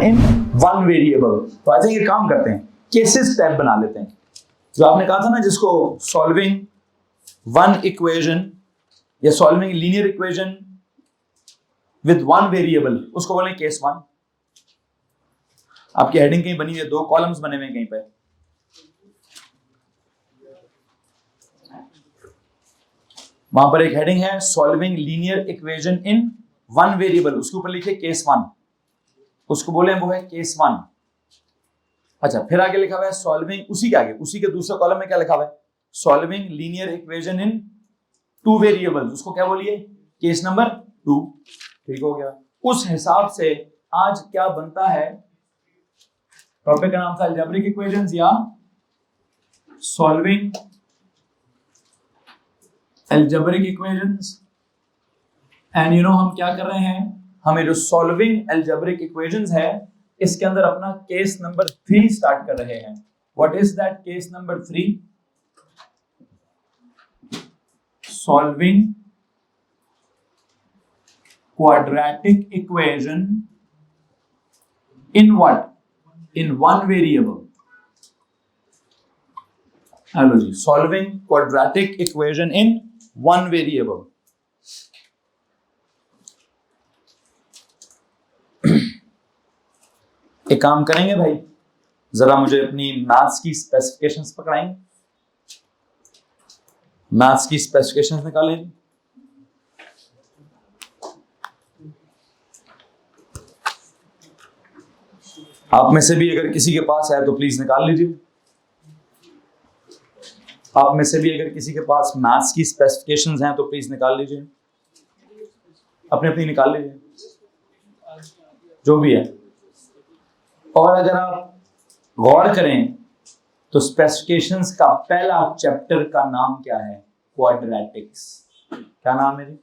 इन one variable. तो I think ये काम करते हैं, केसेस टैब बना लेते हैं। जो आपने कहा था ना, जिसको सॉल्विंग वन इक्वेशन या solving linear equation with one variable, उसको बोले केस वन। आपकी हेडिंग कहीं बनी हुई है, 2 कॉलम्स बने हुए कहीं पे, वहां पर एक हेडिंग है solving linear equation in one variable, उसके ऊपर लिखे केस वन, उसको बोले वो है केस वन। अच्छा, फिर आगे लिखा हुआ है सॉल्विंग, उसी के आगे उसी के दूसरे कॉलम में क्या लिखा हुआ है, solving linear equation in two variables, उसको क्या बोलिए, केस नंबर 2। ठीक हो गया। उस हिसाब से आज क्या बनता है, टॉपिक का नाम था अलजेब्रिक इक्वेशंस या solving algebraic equations. And you know हम क्या कर रहे हैं, हमें जो सॉल्विंग अलजेब्रिक इक्वेशंस है इसके अंदर अपना केस नंबर 3 स्टार्ट कर रहे हैं। What is that case number 3? Solving quadratic equation in what, in one variable. Hello जी, solving quadratic equation in one variable. एक काम करेंगे भाई, जरा मुझे अपनी मैथ्स की स्पेसिफिकेशंस पकड़ाएंगे, मैथ्स की स्पेसिफिकेशंस निकालें। आप में से भी अगर किसी के पास है तो प्लीज निकाल लीजिए। आप में से भी अगर किसी के पास मैथ्स की स्पेसिफिकेशंस हैं तो प्लीज निकाल लीजिए, अपने अपनी निकाल लीजिए, जो भी है। और अगर आप गौर करें तो स्पेसिफिकेशंस का पहला चैप्टर का नाम क्या है, क्वाड्रेटिक्स। क्या नाम है जी?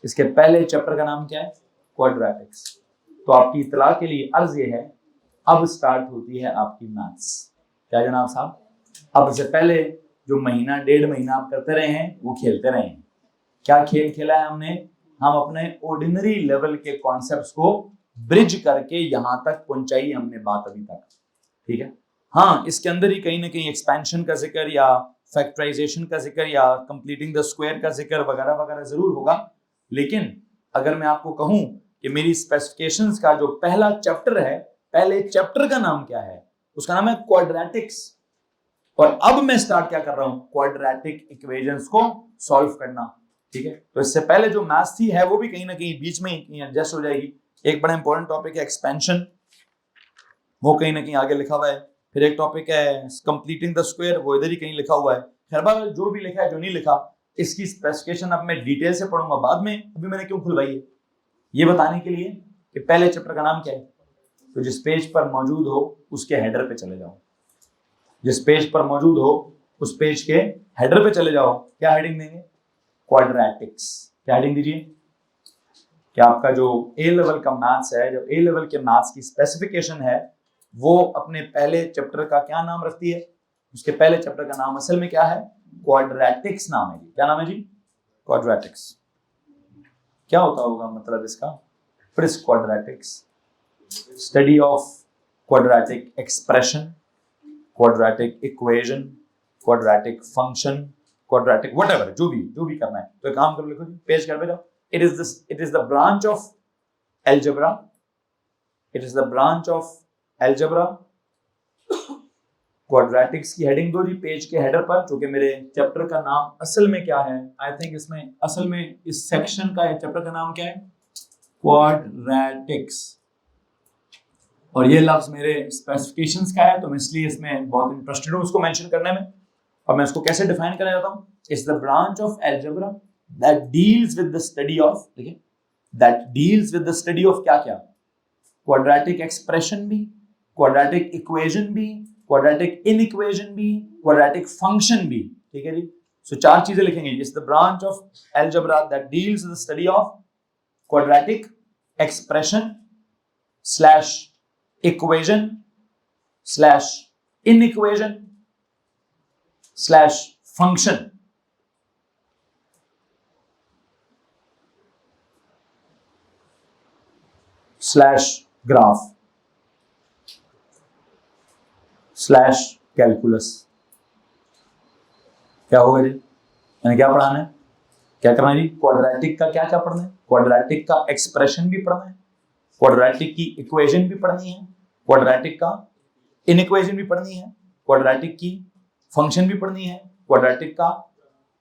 इसके पहले चैप्टर का नाम क्या है, क्वाड्रेटिक्स। तो आपकी इत्तला के लिए अर्ज ये है, अब स्टार्ट होती है आपकी मैथ्स। क्या जनाब साहब? अब इससे पहले जो महीना 1.5 महीना आप करते रहे हैं वो खेलते रहे हैं। क्या खेल खेला है हमने? हम अपने ऑर्डिनरी लेवल के कॉन्सेप्ट्स को ब्रिज करके यहां तक पहुंचाई हमने बात अभी तक। ठीक है, हाँ, इसके अंदर ही कहीं ना कहीं एक्सपेंशन का जिक्र या फैक्टराइजेशन का जिक्र या कंप्लीटिंग द स्क्वायर का जिक्र वगैरह वगैरह जरूर होगा। लेकिन अगर मैं आपको कहूं कि मेरी स्पेसिफिकेशंस का जो पहला चैप्टर है, पहले चैप्टर का नाम क्या है, उसका नाम है क्वाड्रेटिक्स। और अब मैं स्टार्ट क्या कर रहा हूं, क्वाड्रेटिक इक्वेशंस को सॉल्व करना। ठीक है, तो इससे पहले जो मैथ्स थी है वो भी कहीं ना कहीं बीच में एडजस्ट हो जाएगी। एक बड़ा इंपॉर्टेंट टॉपिक है एक्सपेंशन, वो कहीं ना कहीं आगे लिखा हुआ है। फिर एक टॉपिक है कंप्लीटिंग द स्क्वायर, वो इधर ही कहीं लिखा हुआ है। खैर बात, जो भी लिखा है जो नहीं लिखा, इसकी स्पेसिफिकेशन अब मैं डिटेल से पढ़ूंगा बाद में। अभी मैंने क्यों खुलवाई है, ये बताने के लिए कि पहले चैप्टर का नाम क्या है। तो जिस पेज पर मौजूद हो उसके हेडर पे चले जाओ, जिस पेज पर मौजूद हो उस पेज के हेडर पे चले जाओ। क्या हेडिंग देंगे, क्वाड्रेटिक्स। क्या हेडिंग दीजिए कि आपका जो ए लेवल का मैथ्स है, जो ए लेवल के मैथ्स की स्पेसिफिकेशन है, वो अपने पहले चैप्टर का क्या नाम रखती है, उसके पहले चैप्टर का नाम असल में क्या है, क्वाड्रेटिक्स नाम है जी। क्या नाम है जी, क्वाड्रेटिक्स। क्या होता होगा मतलब इसका, फिर इस quadratics, study of quadratic expression, quadratic equation, quadratic function, quadratic whatever, जो भी करना है। तो एक काम करो, लिखो जी, पेज कर पे जाओ। It is the branch of algebra, it is the branch of algebra. Quadratics की हेडिंग दो जी पेज के हेडर पर, जो कि मेरे चैप्टर का नाम असल में क्या है, आई थिंक इसमें असल में इस सेक्शन का चैप्टर का नाम क्या है, क्वाड्रेटिक्स। और ये लफ्ज मेरे स्पेसिफिकेशंस का है, तो मैं इसलिए इसमें बहुत इंटरेस्टेड हूं उसको मेंशन करने में। और मैं इसको कैसे डिफाइन करना चाहता हूं, it's the branch of algebra that deals with the study of, देखिए, that deals with the study of क्या क्या, क्वाड्रेटिक एक्सप्रेशन भी, क्वाड्रेटिक इक्वेशन भी, क्वाड्रेटिक इनइक्वेशन भी, क्वाड्रेटिक फंक्शन भी। ठीक है जी, सो 4 चीजें लिखेंगे। It's the branch of algebra that deals with the study of quadratic expression slash equation slash inequation slash function. Slash graph. Slash calculus. क्या होगा जी, मैंने क्या पढ़ाना है, क्या करना है जी, क्वाड्रेटिक का क्या क्या पढ़ना है, क्वाड्रेटिक का एक्सप्रेशन भी पढ़ना है, क्वाड्रेटिक की इक्वेशन भी पढ़नी है, क्वाड्रेटिक का इनइक्वेशन भी पढ़नी है, क्वाड्रेटिक की फंक्शन भी पढ़नी है, क्वाड्रेटिक का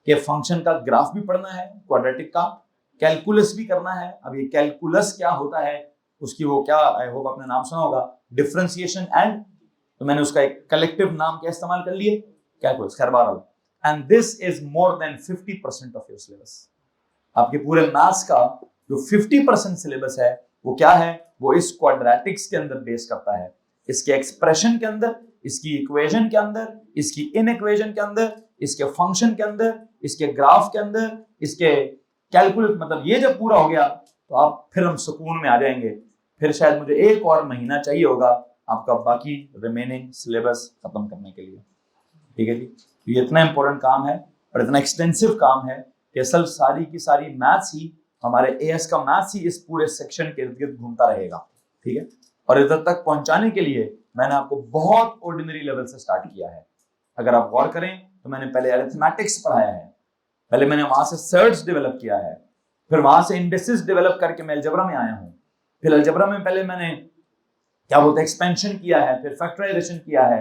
के फंक्शन का ग्राफ भी पढ़ना है, क्वाड्रेटिक का कैलकुलस भी करना है। अब ये कैलकुलस क्या होता है, उसकी वो क्या, आई होप आपने नाम सुना होगा, डिफरेंशिएशन एंड, तो मैंने उसका एक कलेक्टिव नाम क्या इस्तेमाल कर लिए, कैलकुलस। खैर बहरहाल, and this is more than 50% of your syllabus. आपके पूरे मैथ्स का जो 50% सिलेबस है वो क्या है, वो इस क्वाड्रेटिक्स के अंदर बेस करता है, इसके एक्सप्रेशन के अंदर, इसकी इक्वेशन के अंदर, इसकी इनइक्वेशन के अंदर, इसके फंक्शन के अंदर, इसके ग्राफ के अंदर, इसके कैलकुलेट। मतलब ये जब पूरा हो गया तो आप फिर हम सुकून में आ जाएंगे, फिर शायद मुझे एक और महीना चाहिए होगा आपका बाकी रिमेनिंग सिलेबस खत्म करने के लिए। ठीक है जी, ये इतना इंपॉर्टेंट काम है और इतना एक्सटेंसिव काम है कि असल सारी की सारी मैथ्स ही, हमारे एएस का मैथ्स ही इस पूरे सेक्शन के इर्द गिर्द घूमता रहेगा। ठीक है, और इधर तक पहुंचाने के लिए मैंने आपको बहुत ऑर्डिनरी लेवल से स्टार्ट किया है। अगर आप गौर करें तो मैंने पहले अरिथमेटिक्स पढ़ाया है, पहले मैंने वहां से सर्च डेवलप किया है, फिर वहां से इंडिसेस डेवलप करके मैं अलजेब्रा में आया हूं, फिर अलजेब्रा में पहले मैंने क्या बोलते हैं एक्सपेंशन किया है, फिर फैक्टराइजेशन किया है,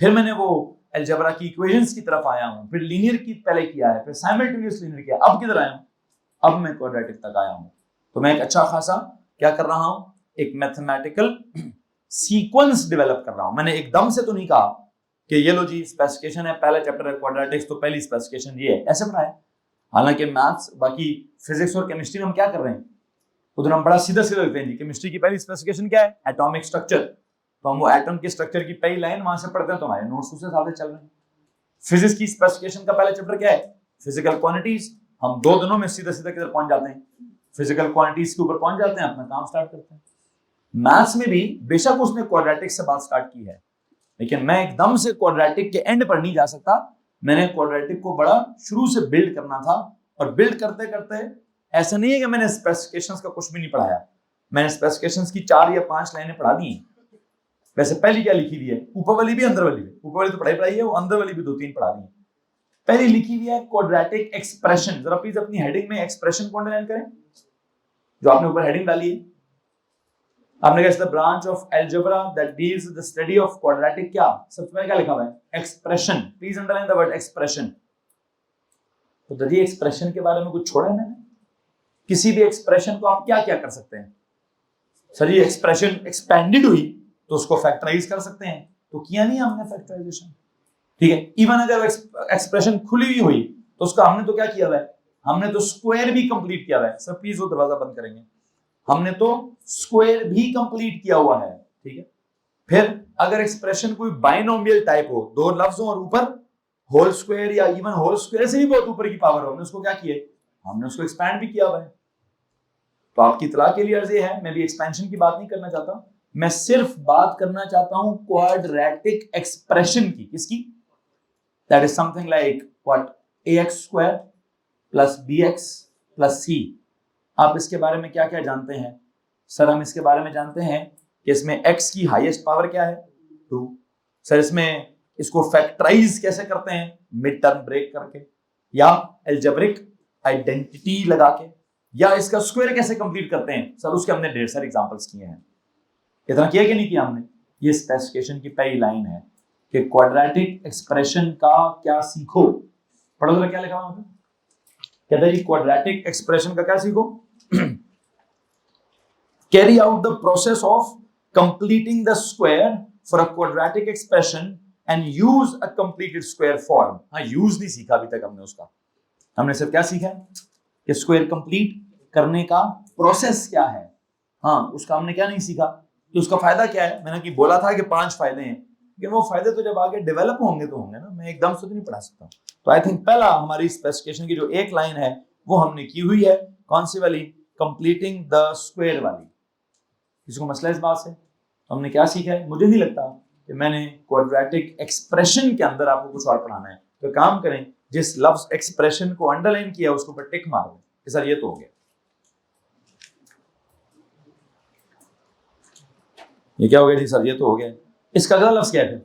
फिर मैंने वो अलजेब्रा की इक्वेशंस की तरफ आया हूं, फिर लीनियर की पहले किया है, फिर साइमल्टेनियस लीनियर किया, अब किधर आया हूं, अब मैं क्वाड्रेटिक तक आया हूं। तो मैं एक अच्छा खासा क्या कर रहा हूं, एक मैथमेटिकल सीक्वेंस डेवलप कर रहा हूं। मैंने एकदम से तो नहीं कहा कि ये लो जी स्पेसिफिकेशन है, पहला चैप्टर है क्वाड्रेटिक्स तो पहली स्पेसिफिकेशन ये है, ऐसे पढ़ाया। हालांकि मैथ्स बाकी फिजिक्स और केमिस्ट्री में हम क्या कर रहे हैं, उधर हम बड़ा सीधा सीधा लिखते हैं जी, केमिस्ट्री की पहली स्पेसिफिकेशन क्या है, एटॉमिक स्ट्रक्चर, तो हम वो एटम के स्ट्रक्चर की पहली लाइन वहां से पढ़ते हैं, तो हमारे नोट्स उससे साथ चल रहे हैं। फिजिक्स की स्पेसिफिकेशन का पहला चैप्टर क्या है, फिजिकल क्वांटिटीज, हम 2 दिनों में सीधा सीधा किधर पहुंच जाते हैं, फिजिकल क्वांटिटीज के ऊपर पहुंच जाते हैं, अपना काम स्टार्ट करते हैं। मैथ्स में भी बेशक उसने क्वाड्रेटिक से बात स्टार्ट की है, लेकिन मैं एकदम से क्वाड्रेटिक के एंड पर नहीं जा सकता। मैंने क्वाड्रेटिक को बड़ा शुरू से बिल्ड करना था, और बिल्ड करते करते ऐसा नहीं है कि मैंने स्पेसिफिकेशंस का कुछ भी नहीं पढ़ाया, मैंने स्पेसिफिकेशंस की 4 या 5 लाइनें पढ़ा दी हैं। वैसे पहली क्या लिखी हुई है, ऊपर वाली भी अंदर वाली भी, ऊपर वाली तो पढ़ाई है, वो अंदर वाली भी 2-3 पढ़ा दी है। पहली लिखी हुई है क्वाड्रेटिक एक्सप्रेशन, जरा प्लीज अपनी हेडिंग में एक्सप्रेशन को अंडरलाइन करें, जो आपने ऊपर हेडिंग डाली है। आपने कहा the branch of algebra that deals with the study of quadratic, क्या सबसे पहले क्या लिखा हुआ है, expression. Please underline the word expression. तो दर्जी एक्सप्रेशन के बारे में कुछ छोड़ा है मैंने, किसी भी एक्सप्रेशन को आप क्या क्या कर सकते हैं, सर ये एक्सप्रेशन एक्सपेंडेड हुई तो उसको फैक्टराइज कर सकते हैं, तो किया नहीं हमने फैक्टराइजेशन। ठीक है, इवन अगर एक्सप्रेशन खुली हुई हुई तो उसका हमने तो क्या किया हुआ है, हमने तो स्क्वायर भी कंप्लीट किया हुआ है। सर प्लीज वो दरवाजा बंद करेंगे, हमने तो स्क्वायर भी कंप्लीट किया हुआ है। ठीक है, फिर अगर एक्सप्रेशन कोई बाइनोमियल टाइप हो, 2 लफ्जों और ऊपर होल स्क्वायर या इवन होल स्क्वायर से भी बहुत ऊपर की पावर हो, हमने उसको क्या किया, हमने उसको एक्सपैंड भी किया हुआ है। तो आपकी इतला के लिए अर्ज ये है, मैं भी एक्सपेंशन की बात नहीं करना चाहता, मैं सिर्फ बात करना चाहता हूं क्वाड्रेटिक एक्सप्रेशन की। किसकी, that is something like what, ax² + bx + c। आप इसके बारे में क्या क्या जानते हैं, सर हम इसके बारे में जानते हैं कि इसमें x की हाईएस्ट पावर क्या है, 2। सर इसमें इसको फैक्टराइज कैसे करते हैं, मिड टर्म ब्रेक करके, या अलजेब्रिक आइडेंटिटी लगा के, या इसका स्क्वायर कैसे कंप्लीट करते हैं, सर उसके हमने ढेर सारे एग्जांपल्स किए हैं। इतना किया कि नहीं किया हमने। ये स्पेसिफिकेशन की पहली लाइन है कि क्वाड्रेटिक एक्सप्रेशन का क्या सीखो। पढ़ो जरा क्या लिखा हुआ है, कहता है जी क्वाड्रेटिक एक्सप्रेशन का क्या सीखो, carry out the process of completing the square for a quadratic expression and use a completed square form. हाँ, यूज नहीं सीखा अभी तक हमने उसका, हमने सिर्फ क्या सीखा है कि स्क्वायर कंप्लीट करने का प्रोसेस क्या है। हाँ, उसका हमने क्या नहीं सीखा कि उसका फायदा क्या है। मैंने कि बोला था कि 5 फायदे हैं, लेकिन वो फायदे तो जब आगे डेवलप होंगे तो होंगे ना, मैं एकदम से तो नहीं पढ़ा सकता। तो आई थिंक पहला हमारी स्पेसिफिकेशन की जो एक लाइन है वो हमने की हुई है, कौन सी वाली, कंप्लीटिंग द स्क्वायर वाली। किसी को मसला इस बात से, हमने क्या सीखा है, मुझे नहीं लगता कि मैंने क्वाड्रेटिक एक्सप्रेशन के अंदर आपको कुछ और पढ़ाना है। तो काम करें, जिस लफ्ज एक्सप्रेशन को अंडरलाइन किया उसके ऊपर टिक मारो कि सर ये तो हो गया। ये क्या हो गया जी, सर ये तो हो गया। इसका अगला लफ्ज क्या है,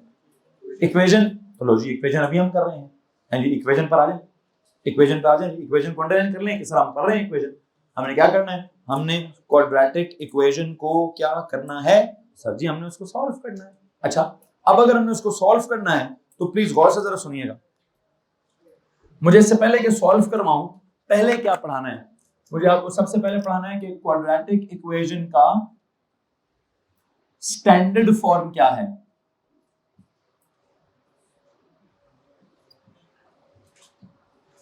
इक्वेशन, तो लो जी इक्वेशन अभी हम कर रहे हैं, हाँ जी इक्वेशन पर आ जाए, इक्वेशन पर आ जाए, इक्वेशन को अंडरलाइन कर लें कि सर हम कर रहे हैं इक्वेशन। हमने क्या करना है, हमने क्वाड्रेटिक इक्वेशन को क्या करना है सर जी, हमने उसको सॉल्व करना है। अच्छा, अब अगर हमने उसको सॉल्व करना है तो प्लीज गौर से जरा सुनिएगा, मुझे इससे पहले कि सॉल्व करवाऊं पहले क्या पढ़ाना है, मुझे आपको सबसे पहले पढ़ाना है कि क्वाड्रेटिक इक्वेशन का स्टैंडर्ड फॉर्म क्या है।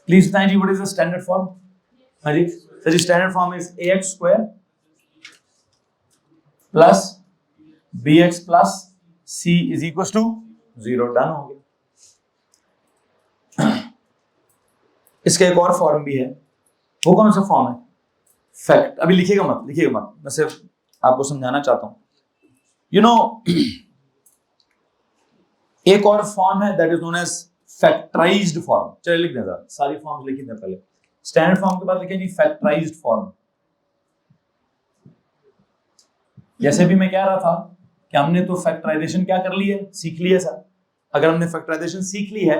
प्लीज बताएं जी, what is the standard form. हाँ जी सर जी, standard form is ax square plus bx plus c is equal to 0। Done हो गया। इसका एक और फॉर्म भी है, वो कौन सा फॉर्म है, फैक्ट। अभी लिखिएगा मत, मैं सिर्फ आपको समझाना चाहता हूं। यू नो एक और फॉर्म है that is known as factorised form. चलिए लिख दें, सारी फॉर्म्स लिख दें पहले। स्टैंडर्ड फॉर्म के बाद लिखें जी फैक्टराइज्ड फॉर्म। जैसे भी मैं कह रहा था कि हमने तो फैक्टराइजेशन क्या कर ली है, सीख ली है सर। अगर हमने फैक्टराइजेशन सीख ली है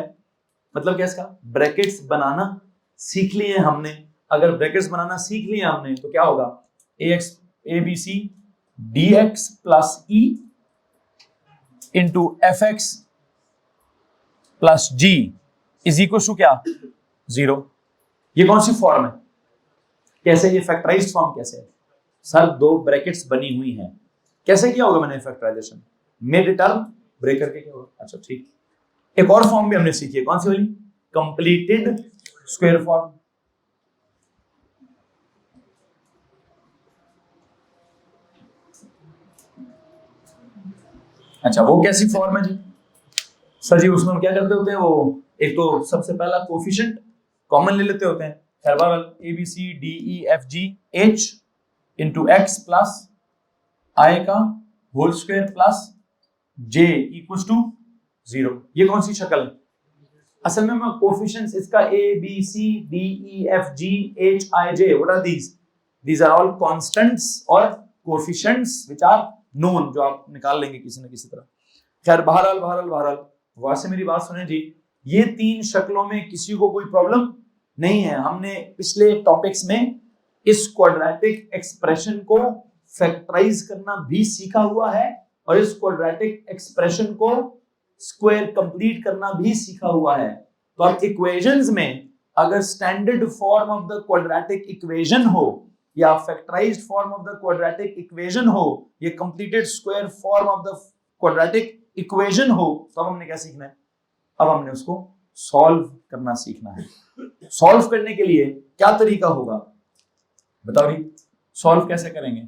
मतलब क्या, इसका ब्रैकेट्स बनाना सीख लिए हमने। अगर ब्रैकेट्स बनाना सीख लिए हमने तो क्या होगा, ax abc dx plus e into fx plus g is equal to क्या, 0। ये कौन सी फॉर्म है, कैसे ये फैक्टराइज्ड फॉर्म कैसे है सर, दो ब्रैकेट्स बनी हुई हैं, कैसे किया होगा मैंने फैक्टराइजेशन, मिड टर्म ब्रेक करके क्या होगा। अच्छा ठीक, एक और फॉर्म भी हमने सीखी है, कौन सी वाली, कंप्लीटेड स्क्वायर फॉर्म। अच्छा वो कैसी फॉर्म है जी सर जी, उसमें हम क्या करते होते हैं, वो एक तो सबसे पहला कोफिशिएंट कॉमन ले लेते होते हैं, खैर बहरहाल a b c d e f g h into x plus I का whole square plus j equal to 0। ये कौन सी शक्ल है, असल में मैं कोफिशिएंट्स इसका a b c d e f g h i j, what are these are all constants और कोफिशिएंट्स व्हिच आर नोन, जो आप निकाल लेंगे किसी न किसी तरह। खैर बहरहाल वहां से मेरी बात सुने जी, ये तीन शक्लों में किसी को कोई प्रॉब्लम नहीं है। हमने पिछले टॉपिक्स में इस क्वाड्रेटिक एक्सप्रेशन को फैक्टराइज करना भी सीखा हुआ है और इस क्वाड्रेटिक एक्सप्रेशन को स्क्वायर कंप्लीट करना भी सीखा हुआ है। तो अब इक्वेशंस में अगर standard form of the quadratic equation हो या factorised form of the quadratic equation हो, ये completed square form of the quadratic equation हो, तो अब हमने क्या सीखना है, अब हमने उसको सॉल्व करना सीखना है। सॉल्व करने के लिए क्या तरीका होगा बताओ जी, सॉल्व कैसे करेंगे।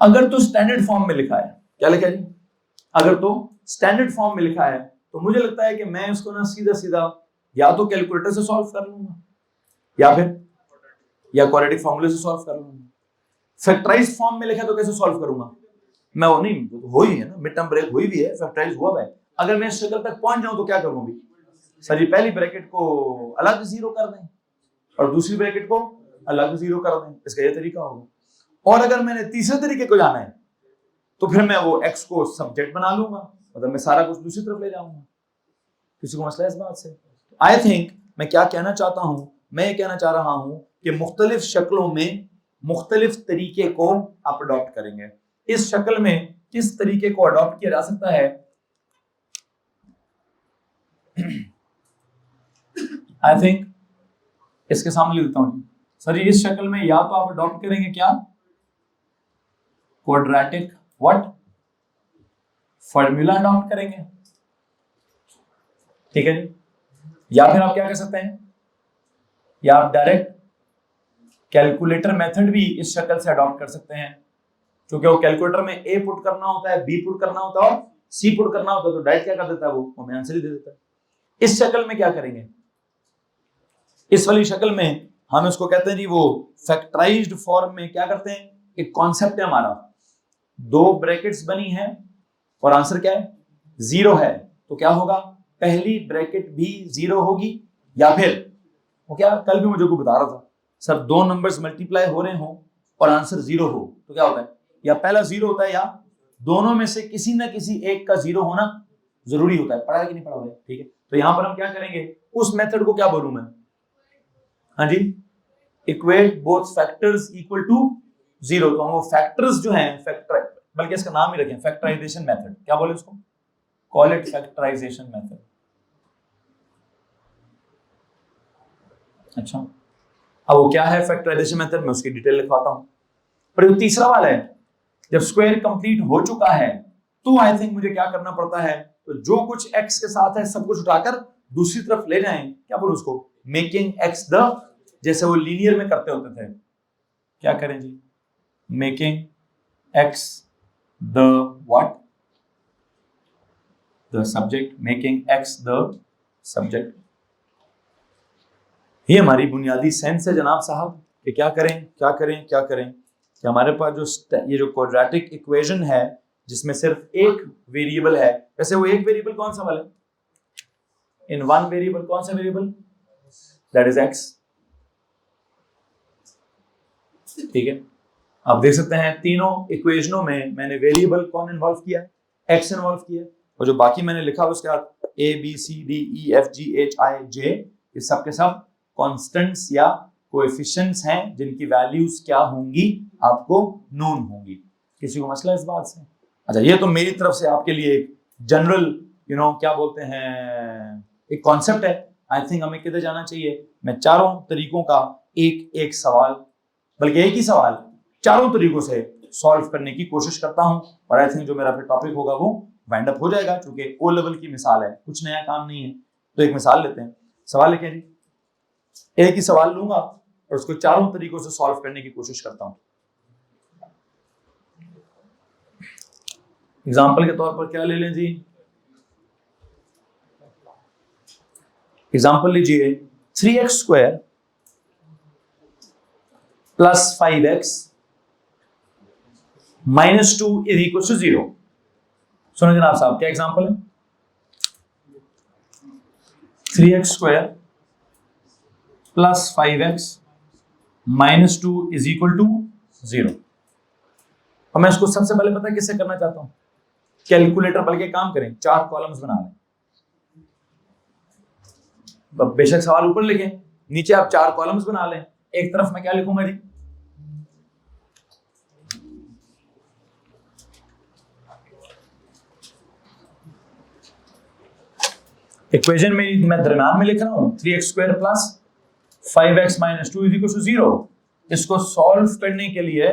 अगर तो स्टैंडर्ड फॉर्म में लिखा है, क्या लिखा है जी, अगर तो स्टैंडर्ड फॉर्म में लिखा है तो मुझे लगता है कि मैं इसको ना सीधा सीधा या तो कैलकुलेटर से सॉल्व कर लूंगा या फिर क्वाड्रेटिक फॉर्मूले से सॉल्व कर लूंगा। फैक्टराइज्ड फॉर्म में लिखा है तो कैसे सॉल्व करूंगा, मैं वो नहीं, हो ही है ना, मिड टर्म ब्रेक हुई भी है, फैक्टराइज हुआ है। अगर मैं इस शक्ल तक पहुंच जाऊं तो क्या करूं भी सर जी, पहली ब्रैकेट को अलग 0 कर दें और दूसरी ब्रैकेट को अलग 0 कर दें, इसका ये तरीका होगा। और अगर मैंने तीसरे तरीके को जाना है तो फिर मैं वो x को सब्जेक्ट बना लूंगा, मतलब मैं सारा कुछ दूसरी तरफ ले जाऊंगा। किसी को मसला है इस बात से? आई थिंक मैं क्या कहना चाहता हूं, मैं ये कहना चाह रहा हूं कि मुख्तलिफ शक्लों में मुख्तलिफ तरीके को आप अडॉप्ट करेंगे। इस शक्ल में किस तरीके को अडॉप्ट किया जा सकता है, आई थिंक इसके सामने लिखता हूं सर जी, इस शक्ल में या तो आप अडॉप्ट करेंगे क्या, क्वाड्रेटिक व्हाट फॉर्मूला अडॉप्ट करेंगे, ठीक है जी, या फिर आप क्या कर सकते हैं, या आप डायरेक्ट कैलकुलेटर मेथड भी इस शक्ल से अडॉप्ट कर सकते हैं, क्योंकि वो कैलकुलेटर में a पुट करना होता है, b पुट करना होता है और c पुट करना होता है, तो डायरेक्ट क्या कर देता है वो हमें आंसर ही दे देता है। इस शक्ल में क्या करेंगे, इस वाली शक्ल में हम इसको कहते हैं जी, वो फैक्टराइज्ड फॉर्म में क्या करते हैं, एक कॉन्सेप्ट है हमारा, दो ब्रैकेट्स बनी है और आंसर क्या है 0 है, तो क्या होगा, पहली ब्रैकेट भी 0 होगी, या फिर वो क्या कल भी मुझे को बता रहा था सर, दो नंबर्स मल्टीप्लाई हो रहे हो और आंसर 0 हो तो क्या होता है, या पहला 0 होता है या दोनों में से किसी ना किसी एक का 0 होना जरूरी होता है, पढ़ा है कि नहीं पढ़ा भाई? ठीक है, तो यहां पर हम क्या करेंगे, उस मेथड को क्या बोलूं मैं, हाँ जी, equate both factors equal to zero. तो हम वो फैक्टर्स जो हैं, फैक्टर, बल्कि इसका नाम ही रखें फैक्टराइजेशन मेथड, क्या बोले उसको, कॉल इट फैक्टराइजेशन मेथड। अच्छा, अब वो क्या है फैक्टराइजेशन मेथड, मैं उसकी डिटेल लिखवाता हूं। पर ये तीसरा वाला है, जब स्क्वायर कंप्लीट हो चुका है तो आई थिंक मुझे क्या करना पड़ता है, तो जो कुछ x के साथ है सब कुछ उठाकर दूसरी तरफ ले जाएं, क्या बोलो उसको, मेकिंग x द, जैसे वो लीनियर में करते होते थे, क्या करें जी, making x the what, the subject, making x the subject. ये हमारी बुनियादी सेंस है जनाब साहब, कि क्या करें क्या करें क्या करें, कि हमारे पास जो ये जो क्वाड्रेटिक इक्वेशन है जिसमें सिर्फ एक वेरिएबल है, वैसे वो एक वेरिएबल कौन सा वाला है, इन वन वेरिएबल, कौन सा वेरिएबल, दैट इज x। ठीक है, आप देख सकते हैं तीनों इक्वेशनों में मैंने वेरिएबल कौन इन्वॉल्व किया है, x इन्वॉल्व किया है, और जो बाकी मैंने लिखा उसके बाद a b c d e f g h i j, ये सब के सब कांस्टेंट्स या कोएफिशिएंट्स हैं जिनकी वैल्यूज क्या होंगी, आपको नोन होंगी। किसी को मसला इस बात से? अच्छा, ये तो मेरी तरफ से आपके लिए एक जनरल क्या बोलते हैं, एक कॉन्सेप्ट है। आई थिंक हमें किधर जाना चाहिए, मैं चारों तरीकों का एक एक सवाल, बल्कि एक ही सवाल चारों तरीकों से सॉल्व करने की कोशिश करता हूं, और आई थिंक जो मेरा फिर टॉपिक होगा वो वाइंड अप हो जाएगा, क्योंकि ओ लेवल की मिसाल है, कुछ नया काम नहीं है। तो एक मिसाल लेते हैं, सवाल लिखें जी, एक ही सवाल लूंगा और उसको चारों तरीकों से सॉल्व करने की कोशिश करता हूं। एग्जाम्पल के तौर पर क्या ले लें जी, एग्जाम्पल लीजिए 3x square plus 5x minus 2 is equal to 0। सुनो जनाब साहब, क्या एग्जाम्पल है, 3x square plus 5x minus 2 is equal to 0। और मैं इसको सबसे पहले पता किससे करना चाहता हूं, कैलकुलेटर, बल्कि काम करें चार कॉलम्स बना लें, बेशक सवाल ऊपर लिखें, नीचे आप चार कॉलम्स बना लें। एक तरफ मैं क्या लिखूंगा जी, इक्वेशन में मैं दरम्यान में लिख रहा हूं 3x square plus 5x minus 2 is equal to 0। इसको सॉल्व करने के लिए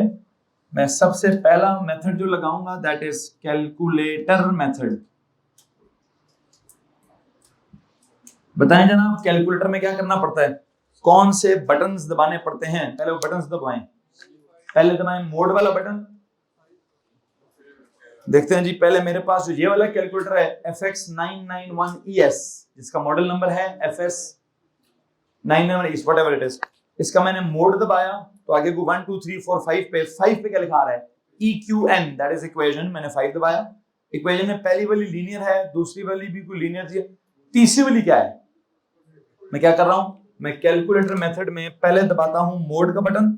मैं सबसे पहला मेथड जो लगाऊंगा दैट इज कैलकुलेटर मेथड। बताएं जनाब, कैलकुलेटर में क्या करना पड़ता है, कौन से बटन्स दबाने पड़ते हैं, पहले वो बटन्स दबाएं, पहले दबाएं मोड वाला बटन। देखते हैं जी, पहले मेरे पास जो ये वाला कैलकुलेटर है FX991ES, जिसका मॉडल नंबर है FS991ES व्हाटएवर इट इज, इसका मैंने मोड दबाया तो आगे को 1 2 3 4 5 पे, 5 पे क्या लिखा आ रहा है, EQN, दैट इज इक्वेशन। मैंने 5 दबाया, इक्वेशन में पहली वाली लीनियर है, दूसरी वाली भी कोई लीनियर थी, तीसरी वाली क्या है, मैं क्या कर रहा हूं, मैं कैलकुलेटर मेथड में पहले दबाता हूं मोड का बटन,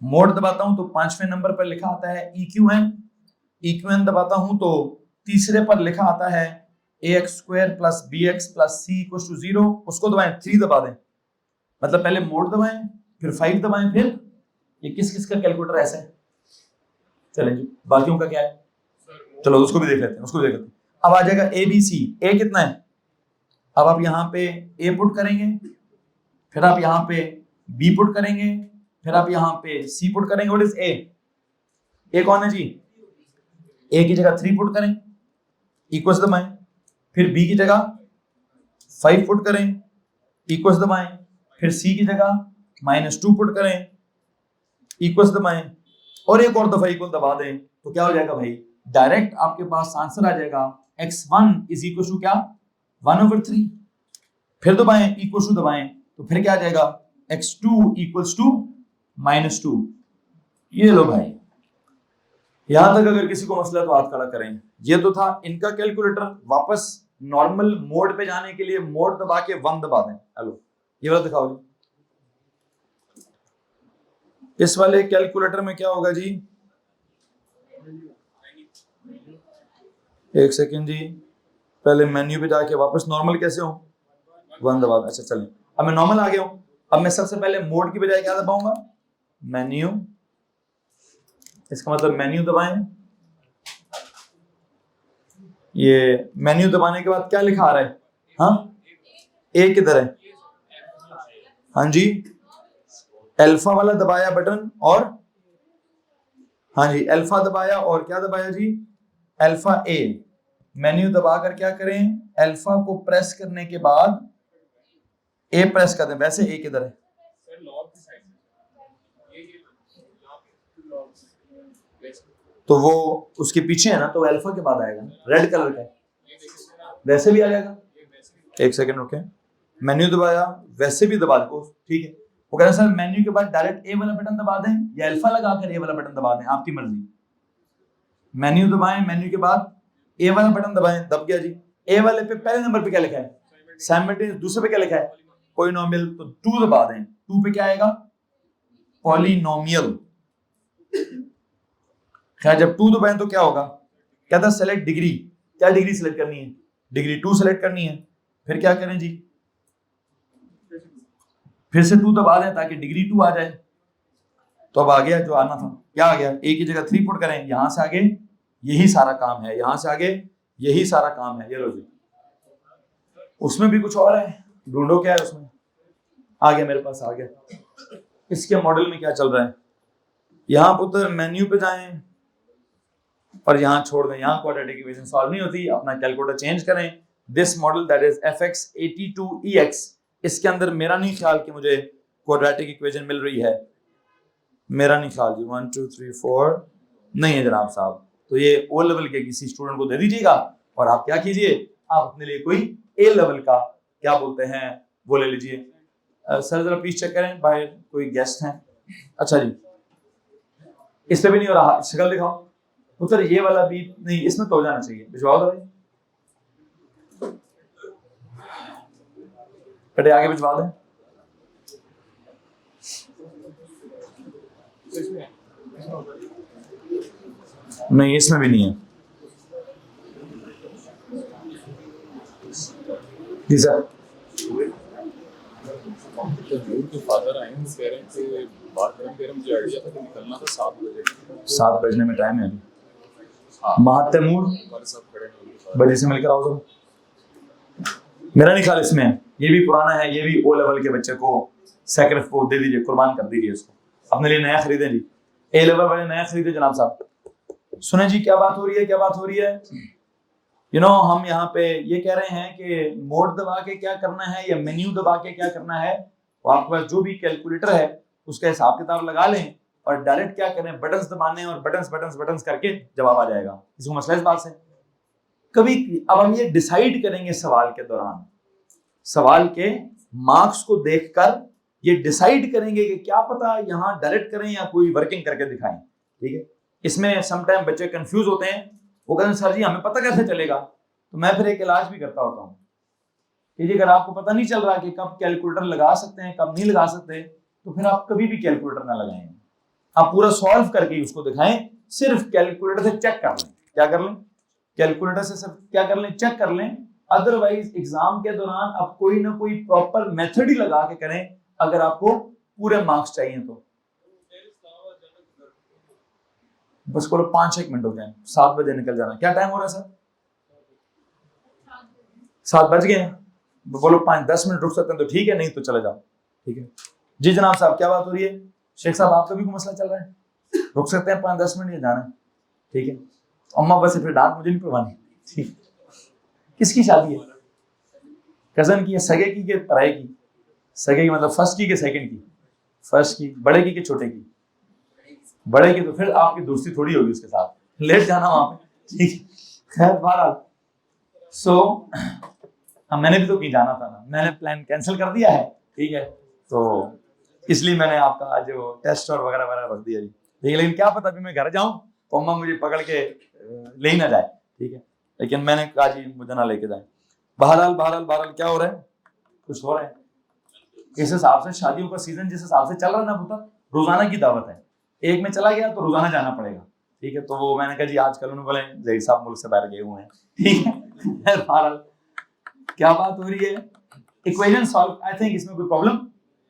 मोड दबाता हूं तो 5वें नंबर पर लिखा आता है EQN, EQN दबाता हूं तो तीसरे पर लिखा आता है ax square plus bx plus c equal to 0, उसको दबाएं, 3 दबा दें, मतलब पहले मोड दबाएं फिर 5 दबाएं, फिर ये किस किस का कैलकुलेटर ऐसा है, चलें जी बाकियों का क्या है, चलो उसको भी देख लेते हैं, उसको भी देख लेते हैं। अब आ जाएगा ABC, a कितना है, अब आप यहाँ पे a पुट करेंगे, फिर आप यहाँ पे b पुट करेंगे, फिर आप यहाँ पे c पुट करेंगे। व्हाट इज a कौन है जी, a की जगह 3 पुट करें, इक्वल्स दबाएं, फिर b की जगह 5 पुट करें, इक्वल्स दबाएं, फिर c की जगह -2 पुट करें, इक्वल्स दबाएं, और एक और दफा इक्वल दबा दें, तो क्या हो जाएगा भाई, डायरेक्ट आपके पास आंसर आ जाएगा x1 इज इक्वल टू क्या, 1/3। फिर दबाएं, इक्वल टू दबाएं, तो फिर क्या आ जाएगा, x2 इक्वल्स टू -2। ये लो भाई, यहां तक अगर किसी को मसला तो हाथ खड़ा करें। ये तो था इनका कैलकुलेटर। वापस नॉर्मल मोड पे जाने के लिए मोड दबा के 1 दबा दें। हेलो, ये वाला दिखाओ जी, इस वाले कैलकुलेटर में क्या होगा जी, एक सेकेंड जी, पहले मेन्यू पे जाके वापस नॉर्मल कैसे हो, 1 दबा, अच्छा चलें, अब मैं नॉर्मल आ गया हूँ। अब मैं सबसे पहले मोड की बजाय क्या दबाऊंगा, मेन्यू, इसका मतलब मेन्यू दबाएं। ये मेन्यू दबाने के बाद क्या लिखा आ रहा है, हाँ ए किधर है, हाँ जी अल्फा वाला दबाया बटन, और हाँ जी अल्फा दबाया, और क्या दबाया जी, अल्फा ए। मेन्यू दबाकर क्या करें, अल्फा को प्रेस करने के बाद ए प्रेस कर दें। वैसे ए किधर है, तो वो उसके पीछे है ना, तो अल्फा के बाद आएगा, रेड कलर का है, वैसे भी आ जाएगा। एक सेकंड रुके, मेन्यू दबाया, वैसे भी दबा दो, ठीक है। वो कह रहे सर मेन्यू के बाद डायरेक्ट ए वाला बटन दबा दें या अल्फा लगाकर ए वाला बटन दबा दें, आपकी मर्जी। मेन्यू दबाएं, मेन्यू के बाद ए वाला बटन दबाएं, दब गया जी। ए वाले पे पहले नंबर पे क्या लिखा है, साइमल्टेनियस, दूसरे पे क्या लिखा है, पॉलिनोमियल, तो 2 दबा दें। 2 पे क्या आएगा, पॉलिनोमियल। खैर जब 2 दबाएं तो क्या होगा, कहता है सेलेक्ट डिग्री, क्या डिग्री सेलेक्ट करनी है, डिग्री 2 सेलेक्ट करनी है। फिर क्या करें जी, फिर से 2 दबा दें ताकि डिग्री 2 आ जाए। तो अब आ गया जो आना था, क्या आ गया, ए की जगह 3 पुट करें, यहां से आगे यही सारा काम है, यहां से आगे यही सारा काम है। ये लो जी, उसमें भी कुछ और है, ढूंढो क्या है उसमें, आ गया मेरे पास, आ गया। इसके मॉडल में क्या चल रहा है, यहां पुत्र मेन्यू पे जाएं और यहां छोड़ दें, यहां क्वाड्रेटिक इक्वेशन सॉल्व नहीं होती, अपना कैलकुलेटर चेंज करें। This model that is fx82ex, इसके अंदर मेरा नहीं ख्याल कि मुझे क्वाड्रेटिक इक्वेशन मिल रही है, मेरा नहीं ख्याल जी, 1 2 3 4 नहीं है जनाब साहब। तो ये ओ लेवल के किसी स्टूडेंट को दे दीजिएगा, और आप क्या कीजिए, आप अपने लिए कोई ए लेवल का क्या बोलते हैं वो ले लीजिए। सर जरा प्लीज चेक करें, बाहर कोई गेस्ट हैं, अच्छा जी इस पे भी नहीं हो रहा, शक्ल दिखाओ पुत्र, ये वाला भी नहीं, इसमें तो हो जाना चाहिए, भिजवाओ दवाई, बेटे आगे भिजवा दें। नहीं इसमें भी नहीं है जी सर। फादर आए हैं, कह रहे हैं कि बात करें, मुझे आइडिया था कि निकलना था 7 बजे, 7 बजने में टाइम है अभी। महातैमूर बजे से मिलकर आओ जरा, मेरा नहीं ख्याल इसमें है, ये भी पुराना है, ये भी ओ लेवल के बच्चे को सेक्रेफ को दे दीजिए, कुर्बान कर दीजिए इसको, अपने लिए नया खरीदें जी, ए लेवल वाले नया खरीदे जनाब साहब। सुने जी क्या बात हो रही है, क्या बात हो रही है, हम यहाँ पे ये कह रहे हैं कि मोड दबा के क्या करना है या मेन्यू दबा के क्या करना है, तो आपके पास जो भी कैलकुलेटर है उसका हिसाब किताब लगा लें और डायरेक्ट क्या करें, बटन्स दबाने और बटन्स बटन्स बटन्स करके जवाब आ जाएगा। इसको मसला इस बात से कभी, अब हम ये डिसाइड करेंगे सवाल के दौरान, सवाल के मार्क्स को देखकर ये डिसाइड करेंगे कि क्या पता यहाँ डायरेक्ट करें या कोई वर्किंग करके दिखाएं, ठीक है। इसमें समटाइम बच्चे कंफ्यूज होते हैं, वो कहते हैं सर जी हमें पता कैसे चलेगा, तो मैं फिर एक इलाज भी करता होता हूँ कि जी अगर आपको पता नहीं चल रहा कि कब कैलकुलेटर लगा सकते हैं कब नहीं लगा सकते, तो फिर आप कभी भी कैलकुलेटर ना लगाएं, आप पूरा सॉल्व करके उसको दिखाएं, सिर्फ कैलकुलेटर से चेक कर लें, क्या कर लें, कैलकुलेटर से सिर्फ क्या कर लें, चेक कर लें। अदरवाइज एग्जाम के दौरान आप कोई ना कोई प्रॉपर मेथड ही लगा के करें अगर आपको पूरे मार्क्स चाहिए तो। बस बोलो 5-1 मिनट हो जाए, 7 बजे निकल जाना। क्या टाइम हो रहा है सर, 7 बज गए हैं, बोलो 5-10 मिनट रुक सकते हैं तो ठीक है, नहीं तो चले जाओ, ठीक है जी। जनाब साहब क्या बात हो रही है, शेख साहब आपका भी कोई मसला चल रहा है, रुक सकते हैं 5-10 मिनट, ये जाना है, ठीक है। अम्मा बस फिर डांट मुझे नहीं पड़वानी, ठीक। किसकी शादी है, कजन की, सगे की के पराए की, सगे की मतलब फर्स्ट की के सेकंड की, फर्स्ट की, बड़े की के छोटे की, बड़े की, तो फिर आपकी दोस्ती थोड़ी होगी उसके साथ, लेट जाना वहां पे, ठीक है। खैर बहरहाल मैंने भी तो कहीं जाना था ना, मैंने प्लान कैंसिल कर दिया है, ठीक है, तो इसलिए मैंने आपका जो टेस्ट और वगैरह वगैरह रख दिया जी, ठीक है। लेकिन क्या पता अभी मैं घर जाऊं तो अम्मा मुझे पकड़ के ले ही ना जाए, ठीक है, लेकिन मैंने कहा जी मुझे ना लेके जाए। बहरहाल बहरहाल बहरहाल क्या हो रहा है, कुछ हो रहा है, इस हिसाब से शादियों का सीजन जिस हिसाब से चल रहा है ना पुत्र, रोजाना की दावत है, एक में चला गया तो रोजाना जाना पड़ेगा, ठीक है। तो वो मैंने कहा जी आजकल उन्होंने बोले जहीर साहब मुल्क से बाहर गए हुए हैं, ठीक है। बहरहाल क्या बात हो रही है, इक्वेशन सॉल्व, आई थिंक इसमें कोई प्रॉब्लम।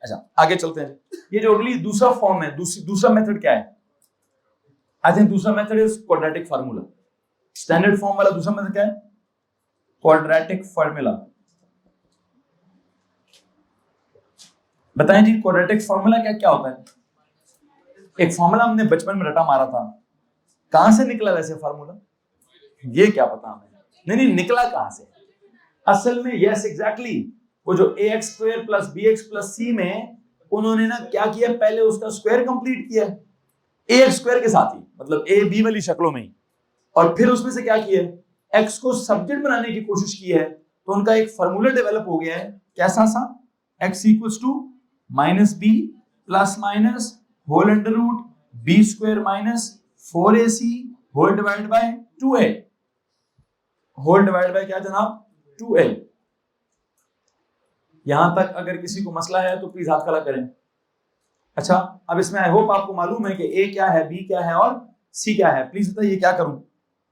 अच्छा आगे चलते हैं। ये जो अगली दूसरा फॉर्म है, दूसरा मेथड क्या है? आई थिंक दूसरा method is quadratic formula. Standard form वाला दूसरा मेथड क्या है? Quadratic formula. बताएं जी, क्वाड्रेटिक फार्मूला क्या क्या होता है? एक फार्मूला हमने बचपन में रटा मारा था, कहां से निकला वैसे फार्मूला? ये क्या पता हमें। नहीं निकला कहां से असल में? यस एग्जैक्टली, वो जो ax square plus bx plus c में उन्होंने ना क्या किया, पहले उसका स्क्वायर कंप्लीट किया ax स्क्वायर के साथ ही, मतलब a b वाली शक्लों में ही, और फिर उसमें से क्या किया, x को सब्जेक्ट बनाने की कोशिश की है, तो उनका एक फार्मूला डेवलप हो गया है। कैसा सा? x equals to minus B plus minus whole under root B square minus 4ac whole divide by 2a, whole divide by क्या जनाब? 2a। यहां तक अगर किसी को मसला है तो प्लीज हाथ खड़ा करें। अच्छा, अब इसमें आई होप आपको मालूम है कि a क्या है, b क्या है और c क्या है। प्लीज बताइए क्या करूं?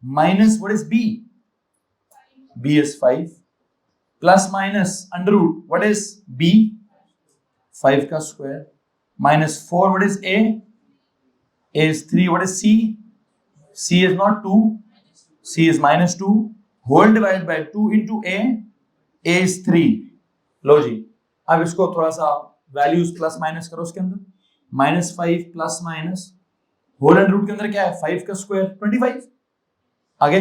Minus what is b? b is 5 plus minus under root what is b? 5 का square minus 4 what is a? a is 3 what is c? c is not 2, c is minus 2 whole divide by 2 into a is 3। लो जी, अब इसको थोड़ा सा values plus minus करो उसके अंदर। Minus 5 plus minus whole under root के अंदर क्या है? 5 का स्क्वायर 25। आगे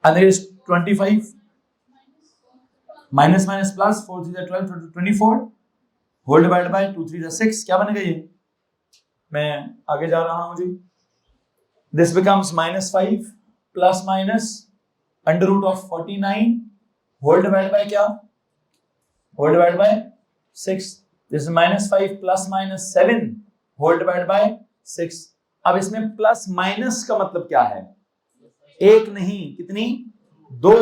अंदर is 25 minus minus plus 4 3 12 24 whole divide by 2 3 6। क्या बनेगा ये? मैं आगे जा रहा हूं जी। This becomes minus 5 plus minus under root of 49 whole divide by क्या? Whole divide by 6। This is minus 5 plus minus 7 whole divide by 6। अब इसमें प्लस माइनस का मतलब क्या है? एक नहीं, कितनी? दो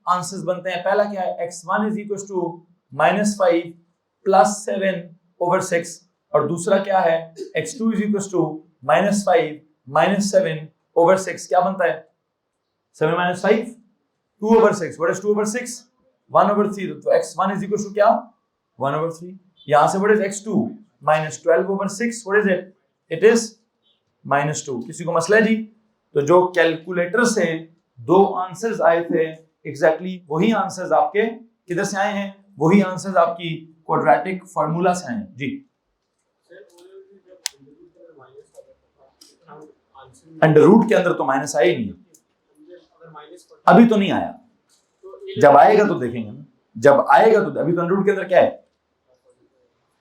आंसर्स बनते हैं। पहला क्या है? x1 is equal to minus 5 plus 7 over 6, और दूसरा क्या है? x2 is equal to minus 5 minus 7 over 6। क्या बनता है? 7 minus 5 2 over 6। What is 2 over 6? 1 over 3। तो x1 इज इक्वल टू क्या? 1 ओवर 3। यहां से what is x2? Minus 12 over 6। What is it? It is minus 2। किसी को मसला है जी? तो जो कैलकुलेटर से दो आंसर्स आए थे, एग्जैक्टली वही आंसर्स आपके किधर से आए हैं? वही आंसर्स आपकी क्वाड्रेटिक फार्मूला से आए हैं जी। अंडर रूट के अंदर तो माइनस आया ही नहीं, अभी तो नहीं आया। जब आएगा तो देखेंगे ना, जब आएगा तो। अभी तो अंडर रूट के अंदर क्या है?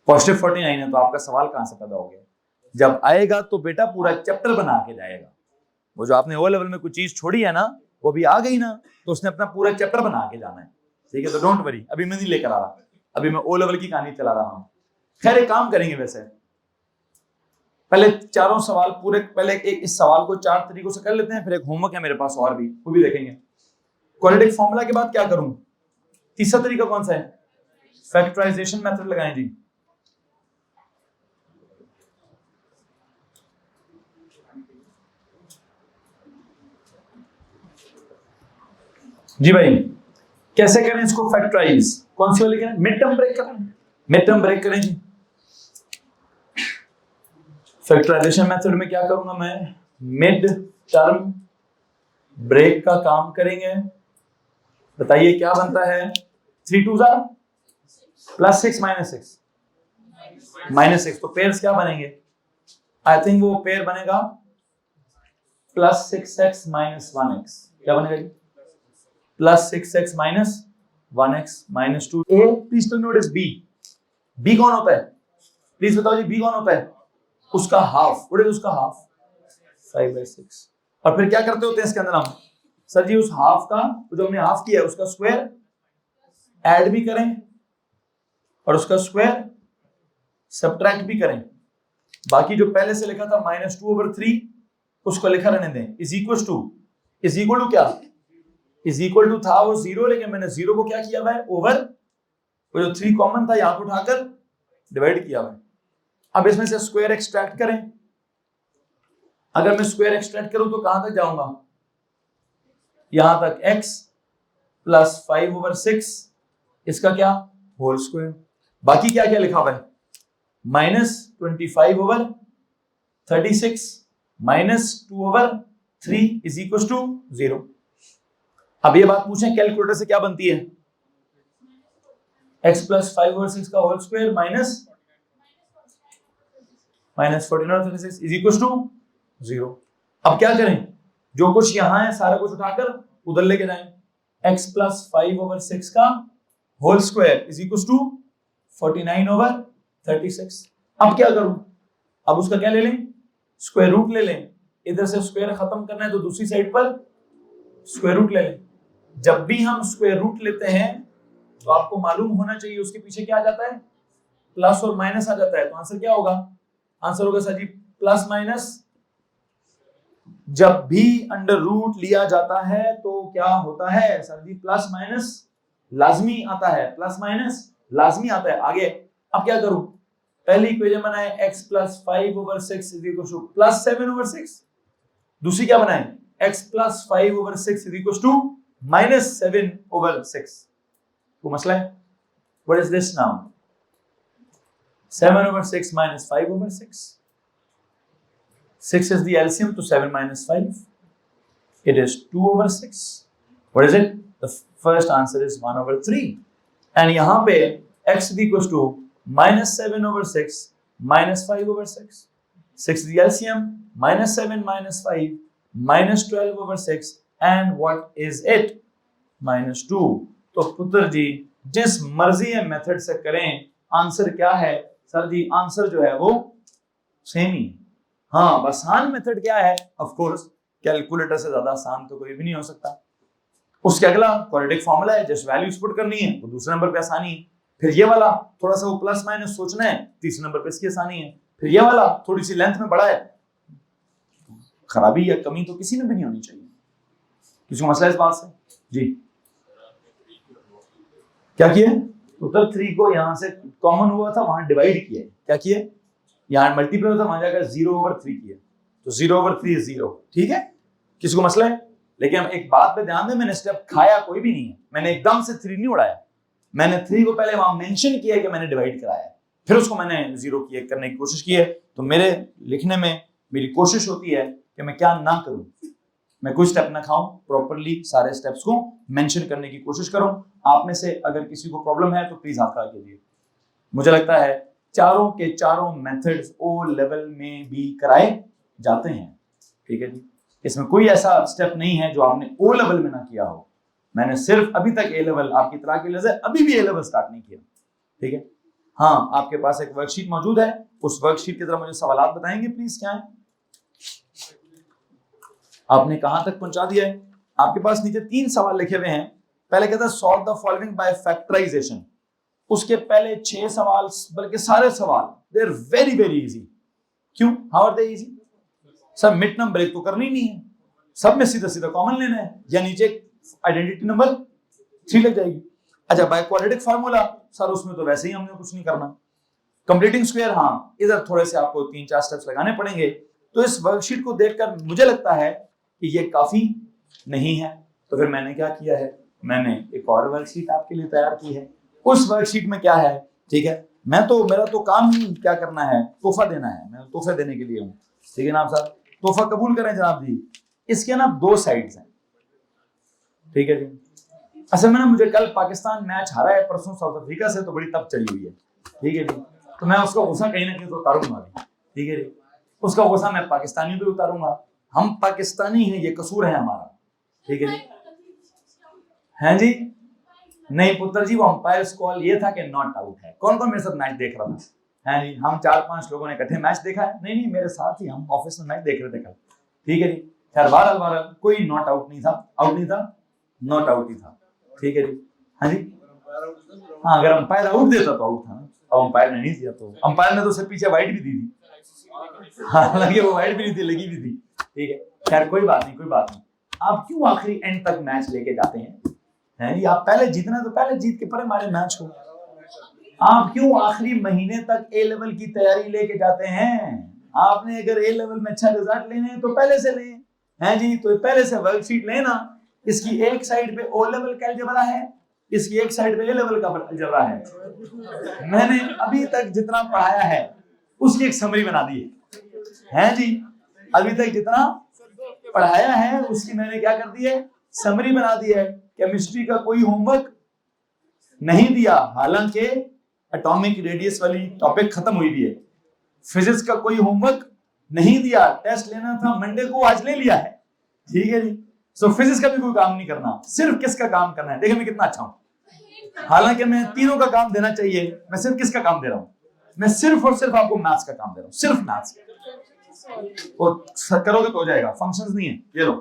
पॉजिटिव 49 है। तो आपका सवाल कहां से पैदा हो गया? जब आएगा तो बेटा पूरा चैप्टर बना के जाएगा। वो जो आपने ओ लेवल में कुछ चीज छोड़ी है ना, वो भी आ गई ना, तो उसने अपना पूरा चैप्टर बना के जाना है। ठीक है, तो डोंट वरी, अभी मैं नहीं लेकर आ रहा, अभी मैं ओ लेवल की कहानी चला रहा हूं। खैर एक काम करेंगे, वैसे पहले चारों सवाल पूरे, पहले एक इस सवाल को 4 तरीकों से कर लेते हैं, फिर एक होमवर्क है मेरे पास और भी, वो भी देखेंगे। क्वाड्रेटिक फॉर्मूला के बाद क्या करूं? तीसरा तरीका कौन सा है? फैक्टराइजेशन मेथड लगाएं जी। जी भाई, कैसे करें इसको फैक्टराइज? कौन सी वाली करें? मिड टर्म ब्रेक करें? मिड टर्म ब्रेक करें जी। फैक्टराइजेशन मेथड में क्या करूंगा मैं? मिड टर्म ब्रेक का काम करेंगे। बताइए क्या बनता है? 3 2 प्लस 6 माइनस 6 माइनस 6। तो पेयर्स क्या बनेंगे? आई थिंक वो पेयर बनेगा प्लस 6x माइनस 1x। क्या बनेगा जी? Plus 6x minus 1x minus 2। A please tell me what is B? B कौन होता है? प्लीज बताओ जी, बी कौन होता है? उसका हाफ। व्हाट इज उसका हाफ? 5/6। और फिर क्या करते होते हैं इसके अंदर हम? सर जी उस हाफ का, जो हमने हाफ किया है उसका स्क्वायर ऐड भी करें और उसका स्क्वायर सब्ट्रैक्ट भी करें। बाकी जो पहले से लिखा था -2/3 उसको लिखा रहने दें। इज इक्वल टू क्या? इज इक्वल टू था वो 0, लेकिन मैंने 0 को क्या किया हुआ है? ओवर वो जो 3 कॉमन था यहां को उठाकर डिवाइड किया हुआ है। अब इसमें से स्क्वायर एक्सट्रैक्ट करें। अगर मैं स्क्वायर एक्सट्रैक्ट करूं तो कहां तक जाऊंगा? यहां तक x प्लस 5/6 इसका क्या होल स्क्वायर। बाकी क्या क्या लिखा हुआ है -25/36 -2/3 इज इक्वल टू 0। अब ये बात पूछें कैलकुलेटर से क्या बनती है, x प्लस 5/6 का whole square minus 49/36 is equal to 0। अब क्या करें, जो कुछ यहां है सारा कुछ उठाकर उधर लेके जाएं। x प्लस 5/6 का whole square is equal to 49/36। अब क्या करूं, अब उसका क्या ले लें, स्क्वायर रूट ले लें। इधर से स्क्वायर खत्म करना है तो दूसरी साइड पर स्क्वायर रूट ले लें। जब भी हम स्क्वायर रूट लेते हैं तो आपको मालूम होना चाहिए उसके पीछे क्या आ जाता है, प्लस और माइनस आ जाता है। तो आंसर क्या होगा, आंसर होगा सर जी प्लस माइनस। जब भी अंडर रूट लिया जाता है तो क्या होता है सर जी, प्लस माइनस लाजमी आता है, प्लस माइनस लाजमी आता है। आगे अब क्या करूं, पहली इक्वेशन बनाए x plus 5/6 is equal to plus 7/6। दूसरी क्या बनाए, x plus 5/6 is equal to minus 7/6। तो मसला है, what is this now, 7/6 minus 5/6। 6 is the LCM to 7 minus 5. It is 2/6. What is it? The first answer is 1/3. And यहाँ पे x is equals to minus 7/6 minus 5/6. 6 is the LCM, minus 7 minus 5 minus 12/6. And what is it? Minus 2. तो पुत्र जी जिस मर्जी method से करें answer क्या है सर जी, आंसर जो है वो सेम ही। हाँ, आसान मेथड क्या है, ऑफ कोर्स कैलकुलेटर से ज्यादा आसान तो कोई भी नहीं हो सकता। उसके अगला क्वाड्रेटिक फॉर्मूला है, जस्ट वैल्यूज पुट करनी है, वो दूसरे नंबर पे आसानी है। फिर ये वाला थोड़ा सा वो प्लस माइनस सोचना है, तीसरे नंबर पे इसकी आसानी है। फिर ये वाला थोड़ी सी लेंथ में बड़ा है, खराबी या कमी तो किसी में भी नहीं होनी चाहिए। किसी को मसला इस बात से जी, क्या किए, टोटल 3 को यहां से कॉमन हुआ था वहां डिवाइड किया, क्या किए, यहाँ मल्टीप्लाई होता वहां जाकर 0/3 किया, तो 0/3 0। ठीक है, किसी को मसला है। लेकिन एक बात पे ध्यान दें, मैंने स्टेप खाया कोई भी नहीं है, मैंने एकदम से 3 नहीं उड़ाया। मैंने 3 को पहले वहां मेंशन किया कि मैंने डिवाइड कराया है, फिर उसको मैंने 0 किए करने की कोशिश की है। तो मेरे लिखने में मेरी कोशिश होती है कि मैं क्या ना करूं, मैं कोई स्टेप ना खाऊं, प्रॉपरली सारे स्टेप्स को मेंशन करने की कोशिश करूं। आप में से अगर किसी को प्रॉब्लम है तो प्लीज हाथ खड़ा कीजिए। मुझे लगता है चारों के चारों मेथड्स ओ लेवल में भी कराए जाते हैं। ठीक है जी, इसमें कोई ऐसा स्टेप नहीं है जो आपने ओ लेवल में ना किया हो। मैंने सिर्फ अभी तक ए लेवल, आपकी तरह की नजर अभी भी ए लेवल स्टार्ट नहीं किया। ठीक है, हाँ, आपके पास एक वर्कशीट मौजूद है, उस वर्कशीट की तरह मुझे सवाल बताएंगे प्लीज, क्या है, आपने कहां तक पहुंचा दिया है। आपके पास नीचे 3 सवाल लिखे हुए हैं। पहले कहता है solve the following by factorisation. उसके पहले 6 सवाल, बल्कि सारे सवाल they are very very easy. क्यों, हाउ आर दे इजी, सब मिड नंबर एक तो करनी नहीं है, सब में सीधा सीधा कॉमन लेना है, या नीचे आइडेंटिटी नंबर 3 लग जाएगी। अच्छा, बाय क्वाड्रेटिक फार्मूला सर उसमें तो वैसे ही हमने कुछ नहीं करना। कंप्लीटिंग स्क्वायर, हाँ, इधर थोड़े से आपको 3-4 स्टेप्स लगाने पड़ेंगे। तो इस वर्कशीट को देखकर मुझे लगता है कि ये काफी नहीं है, तो फिर मैंने क्या किया है, मैंने एक और वर्कशीट आपके लिए तैयार की है। उस वर्कशीट में क्या है, ठीक है, मेरा तो काम ही क्या करना है, तोहफा देना है, मैं तोहफे देने के लिए हूँ। ठीक है ना आप साहब, तोहफा कबूल करें जनाब जी। इसके ना 2 साइड्स हैं। ठीक है जी, असल में ना मुझे कल पाकिस्तान मैच हारा है, परसों साउथ अफ्रीका से, तो बड़ी तब चली हुई है। ठीक है जी, तो मैं उसका गुस्सा कहीं ना कहीं तो उतारूंगा। ठीक है जी, उसका गुस्सा मैं पाकिस्तानी पे उतारूंगा। हम पाकिस्तानी हैं, ये कसूर है हमारा। ठीक है जी, हैं जी, नहीं पुत्र जी, वो अंपायर कॉल ये था कि नॉट आउट है। कौन कौन मेरे साथ मैच देख रहा था, है जी, हम 4-5 लोगों ने इकट्ठे मैच देखा है। नहीं मेरे साथ ही हम ऑफिस में मैच देख रहे थे कल। ठीक है जी, खैर बहरहाल कोई नॉट आउट नहीं था, आउट नहीं था, नॉट आउट ही था। ठीक है जी, हाँ जी, हाँ, अगर अंपायर आउट देता तो आउट था, और अंपायर ने नहीं दिया, तो अंपायर ने तो उससे पीछे वाइट भी दी थी, हालांकि वो वाइट भी नहीं थी, लगी भी थी। ठीक है, खैर कोई बात नहीं, कोई बात नहीं। आप क्यों आखिरी एंड तक मैच लेके जाते हैं, हैं, आप पहले जीतना तो पहले जीत के परे मारे मैच को। आप क्यों आखिरी महीने तक ए लेवल की तैयारी लेके जाते हैं। आपने अगर ए लेवल में अच्छा रिजल्ट लेने हैं तो पहले से लें, हैं जी, तो पहले से वर्कशीट लेना, इसकी एक साइड पे ओ लेवल का अलजेब्रा है, इसकी एक साइड पे ए लेवल का अलजेब्रा है। मैंने अभी तक जितना पढ़ाया है उसकी एक समरी बना दी है जी। अभी तक जितना पढ़ाया है उसकी मैंने क्या कर दी है, समरी बना दी है। केमिस्ट्री का कोई होमवर्क नहीं दिया, हालांकि एटॉमिक रेडियस वाली टॉपिक खत्म हुई भी है। फिजिक्स का कोई होमवर्क नहीं दिया, टेस्ट लेना था मंडे को, आज ले लिया है, ठीक है जी। सो फिजिक्स का भी कोई काम नहीं करना, सिर्फ किसका काम करना है। देखिए मैं कितना अच्छा हूं, हालांकि मैं तीनों का काम देना चाहिए, मैं सिर्फ किसका काम दे रहा हूं, मैं सिर्फ और सिर्फ आपको मैथ्स का काम दे रहा हूं, सिर्फ मैथ्स। और करोगे तो हो जाएगा, फंक्शंस नहीं है। ये लो